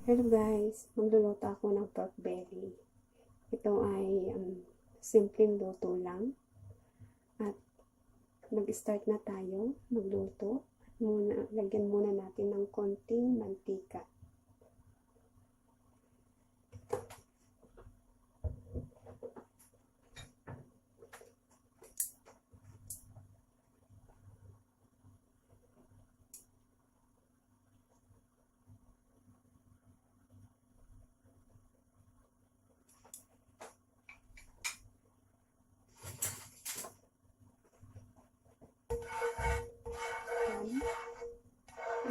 Hello guys, magluluto ako ng pork belly. Ito ay simpleng luto lang. At mag-start na tayo magluto. Lagyan muna natin ng konting mantika.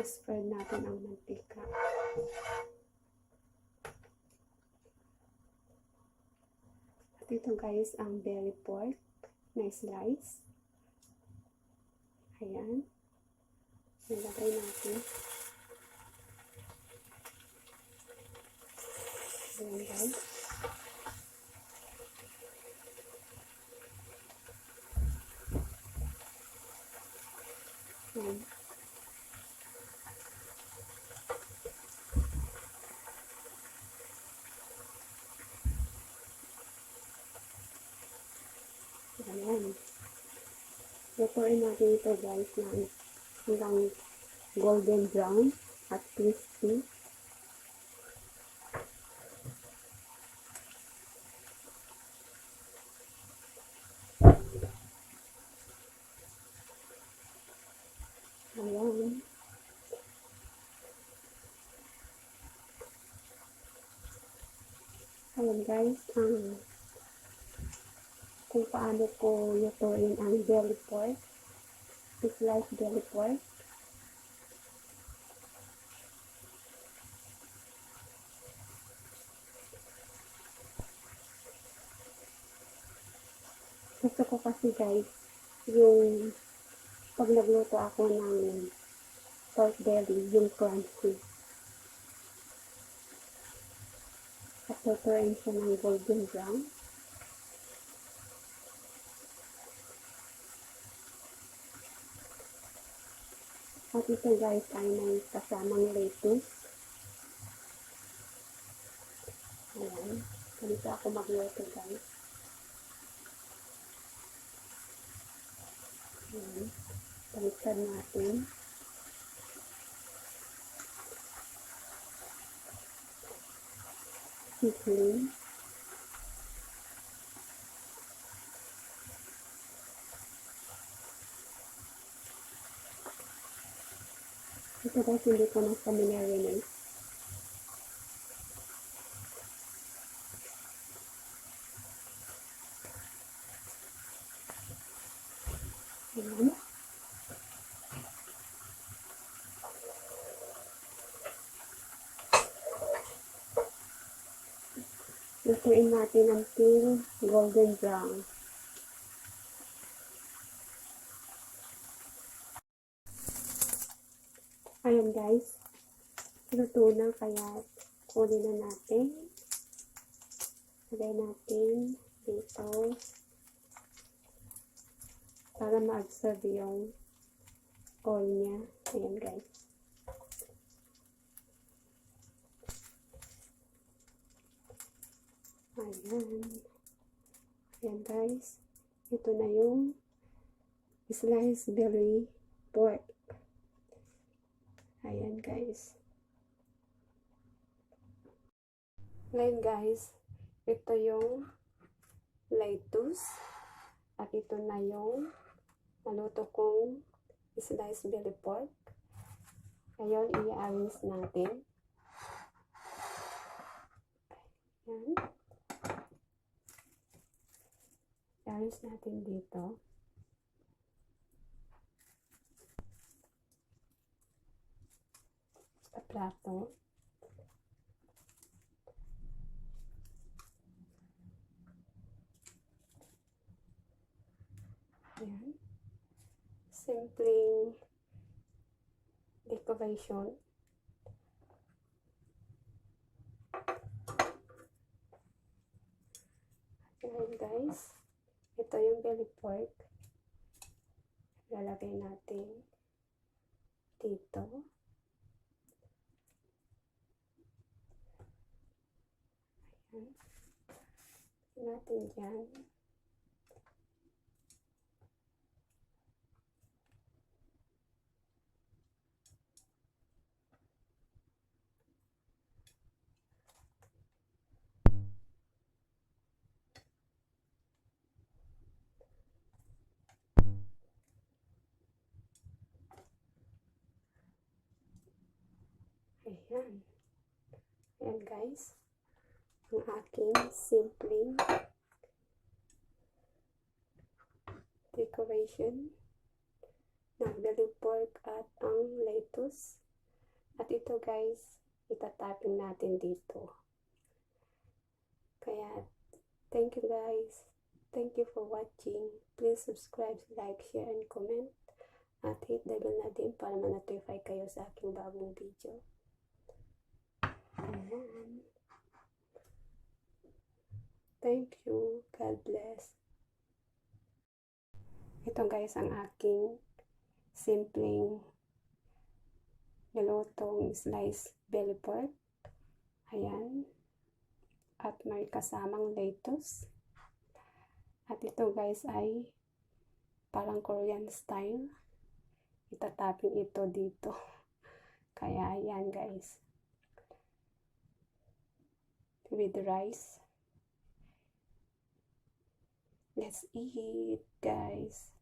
I-spread natin ang mantika. At ito guys, ang belly pork na slice. Ayan. Nilagay natin. Ayan guys. Ayan. Ayan. Lutuin natin ito guys ng hanggang golden brown at crispy. Ayan. Ayan guys, kung paano ko lutuin ang belly pork, slice belly pork. Gusto ko kasi guys, yung pag nagluto ako ng pork belly, yung crunchy. At lutuin siya ng golden brown. At ito guys ay may kasamang lettuce. Ayan. Ganito ako magluto guys. Ayan. Baliktad natin. Seasoning. Ito guys, hindi ko na sa marinate. Ayan. Lutuin natin until golden brown. Ayan guys, luto na, kaya kunin na natin. Lagay natin dito para ma-absorb yung oil niya. Ayan guys. Ayan. Ayan guys. Ito na yung sliced belly pork. Ayan guys. Ngayon guys, ito yung lettuce. At ito na yung naluto kong sliced belly pork. Ngayon, i-arrange natin. Ayan. I-arrange natin dito. Sa plato. Ayan. Simpleng decoration. Ayan guys. Ito yung belly pork. Lalagay natin dito. Ayan. Natin dyan. Ayan. Ayan guys. Ang aking simpleng decoration ng belly pork at ang lettuce. At ito guys, itatapping natin dito. Kaya, thank you guys. Thank you for watching. Please subscribe, like, share, and comment. At hit the bell na din para ma-notify kayo sa aking bagong video. Ayan. Thank you. God bless. Ito guys ang aking simpleng nilutong sliced belly pork. Ayan. At may kasamang lettuce. At ito guys ay parang Korean style. Itatapping ito dito. Kaya ayan guys. With rice. Let's eat guys.